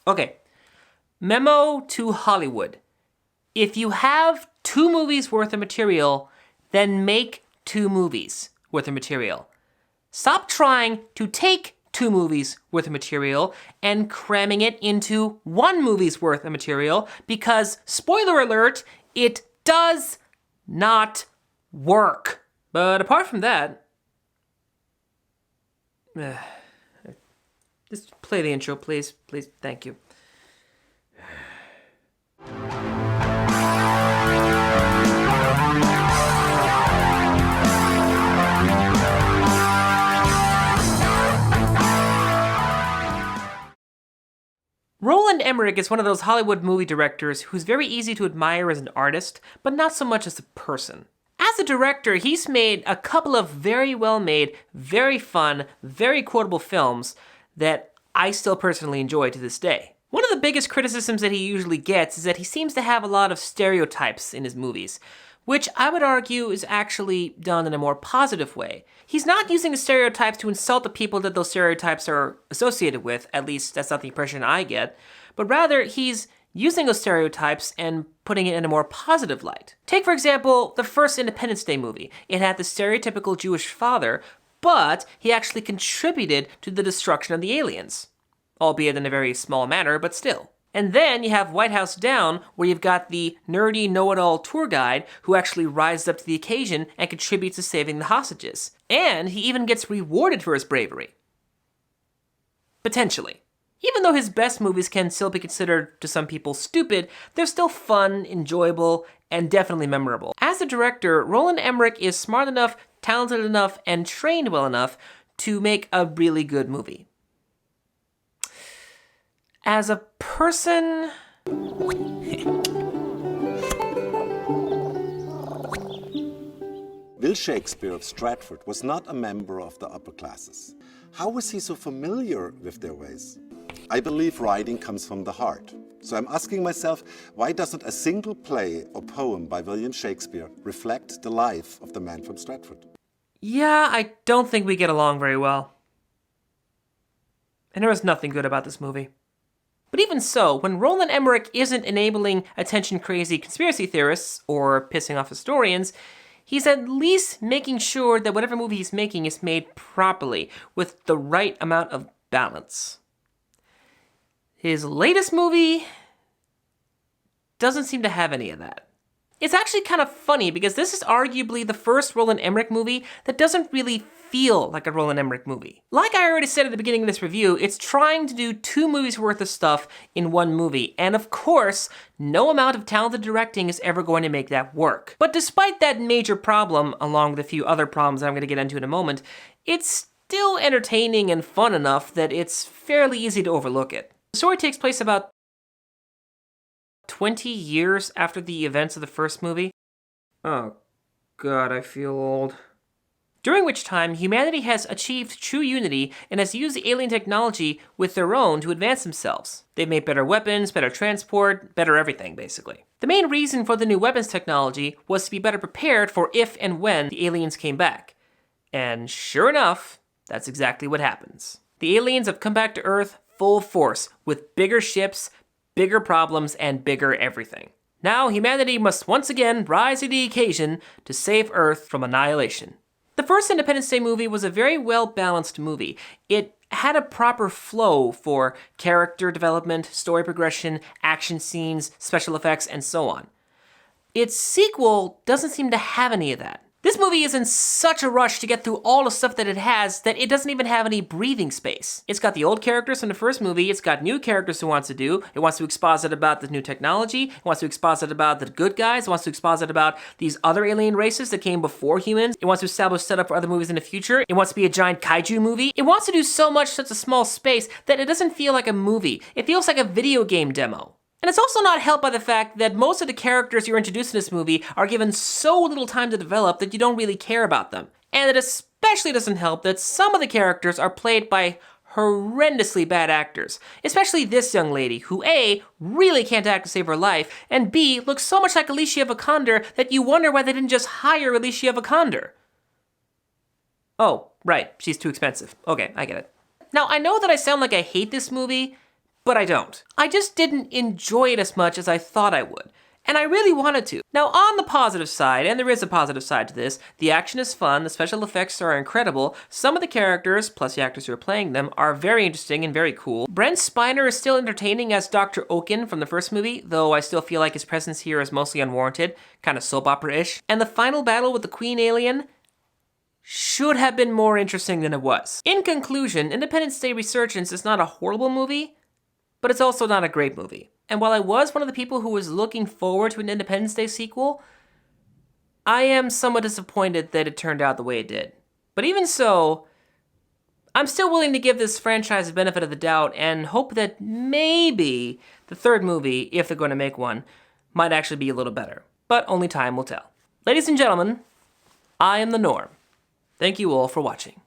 Okay, memo to Hollywood. If you have 2 movies worth of material, then make 2 movies worth of material. Stop trying to take 2 movies worth of material and cramming it into 1 movie's worth of material because, spoiler alert, it does not work. But apart from that, just play the intro, please. Please, thank you. Roland Emmerich is one of those Hollywood movie directors who's very easy to admire as an artist, but not so much as a person. As a director, he's made a couple of very well-made, very fun, very quotable films that I still personally enjoy to this day. One of the biggest criticisms that he usually gets is that he seems to have a lot of stereotypes in his movies, which I would argue is actually done in a more positive way. He's not using the stereotypes to insult the people that those stereotypes are associated with, at least that's not the impression I get, but rather he's using those stereotypes and putting it in a more positive light. Take, for example, the first Independence Day movie. It had the stereotypical Jewish father, but he actually contributed to the destruction of the aliens. Albeit in a very small manner, but still. And then you have White House Down, where you've got the nerdy know-it-all tour guide who actually rises up to the occasion and contributes to saving the hostages. And he even gets rewarded for his bravery. Potentially. Even though his best movies can still be considered, to some people, stupid, they're still fun, enjoyable, and definitely memorable. As a director, Roland Emmerich is smart enough, talented enough, and trained well enough to make a really good movie. As a person... Will Shakespeare of Stratford was not a member of the upper classes. How was he so familiar with their ways? I believe writing comes from the heart. So I'm asking myself, why doesn't a single play or poem by William Shakespeare reflect the life of the man from Stratford? Yeah, I don't think we get along very well. And there was nothing good about this movie. But even so, when Roland Emmerich isn't enabling attention-crazy conspiracy theorists or pissing off historians, he's at least making sure that whatever movie he's making is made properly, with the right amount of balance. His latest movie doesn't seem to have any of that. It's actually kind of funny because this is arguably the first Roland Emmerich movie that doesn't really feel like a Roland Emmerich movie. Like I already said at the beginning of this review, it's trying to do 2 movies worth of stuff in 1 movie, and of course, no amount of talented directing is ever going to make that work. But despite that major problem, along with a few other problems that I'm going to get into in a moment, it's still entertaining and fun enough that it's fairly easy to overlook it. The story takes place about 20 years after the events of the first movie. Oh god, I feel old. During which time, humanity has achieved true unity and has used the alien technology with their own to advance themselves. They've made better weapons, better transport, better everything, basically. The main reason for the new weapons technology was to be better prepared for if and when the aliens came back. And sure enough, that's exactly what happens. The aliens have come back to Earth full force, with bigger ships, bigger problems, and bigger everything. Now, humanity must once again rise to the occasion to save Earth from annihilation. The first Independence Day movie was a very well-balanced movie. It had a proper flow for character development, story progression, action scenes, special effects, and so on. Its sequel doesn't seem to have any of that. This movie is in such a rush to get through all the stuff that it has that it doesn't even have any breathing space. It's got the old characters from the first movie, it's got new characters it wants to do, it wants to exposit about the new technology, it wants to exposit about the good guys, it wants to exposit about these other alien races that came before humans, it wants to establish setup for other movies in the future, it wants to be a giant kaiju movie, it wants to do so much in such a small space that it doesn't feel like a movie, it feels like a video game demo. And it's also not helped by the fact that most of the characters you're introduced in this movie are given so little time to develop that you don't really care about them. And it especially doesn't help that some of the characters are played by horrendously bad actors. Especially this young lady, who A, really can't act to save her life, and B, looks so much like Alicia Vikander that you wonder why they didn't just hire Alicia Vikander. Oh, Right, she's too expensive. Okay, I get it. Now, I know that I sound like I hate this movie, but I don't. I just didn't enjoy it as much as I thought I would. And I really wanted to. Now, on the positive side, and there is a positive side to this, the action is fun, the special effects are incredible, some of the characters, plus the actors who are playing them, are very interesting and very cool. Brent Spiner is still entertaining as Dr. Oaken from the first movie, though I still feel like his presence here is mostly unwarranted, kind of soap opera-ish. And the final battle with the Queen Alien should have been more interesting than it was. In conclusion, Independence Day Resurgence is not a horrible movie, but it's also not a great movie. And while I was one of the people who was looking forward to an Independence Day sequel, I am somewhat disappointed that it turned out the way it did. But even so, I'm still willing to give this franchise the benefit of the doubt and hope that maybe the third movie, if they're going to make one, might actually be a little better. But only time will tell. Ladies and gentlemen, I am The Norm. Thank you all for watching.